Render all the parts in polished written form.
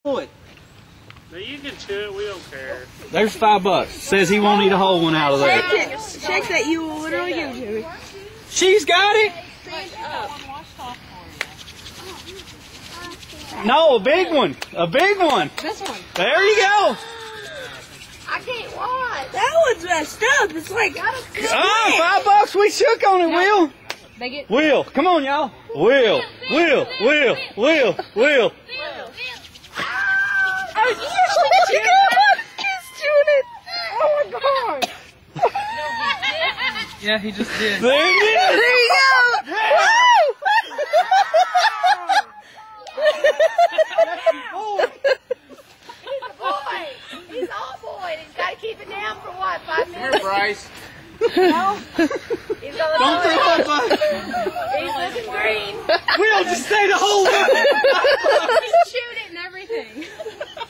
it. No, you can chew it. We don't care. There's $5. Says he won't eat a whole one out of there. Shake that, you will literally give it to me. She's got it. No, a big one. A big one. This one. There you go. I can't watch. That one's messed up. It's like, Oh, $5. We shook on it, Will. Will, come on, y'all. Will. Oh, he's chewing it. Oh my god. Yeah, he just did. There it is. There you go. He's all boy. He's got to keep it down for what, 5 minutes? Here, Bryce. No. He's on the Don't throw up. He's looking green. Will, just stay the whole way. He's chewed it and everything.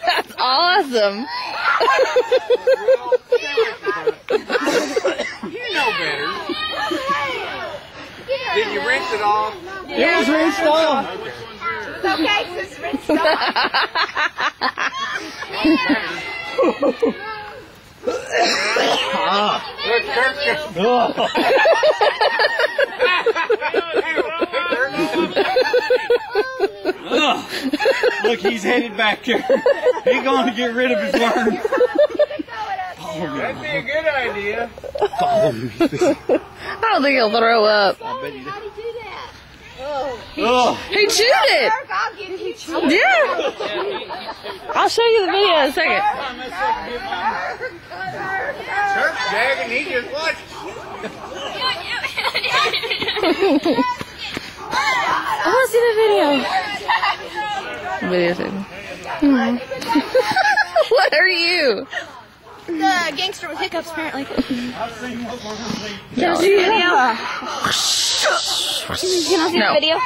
That's awesome. You know better. Did you rinse it off? It was rinsed off. It's okay, because it's rinsed off. Look, Kirk. Look, he's headed back there. He's going to get rid of his worm. That'd be a good idea. I don't think he'll throw up. How do you do that? Oh. He chewed it. Kirk, I'll give you two. Yeah. I'll show you the video in a second. Kirk's gagging. He just watched. I want to see the video. Video thing. What are you? The gangster with hiccups, apparently. Can I see the video? Can I see the video?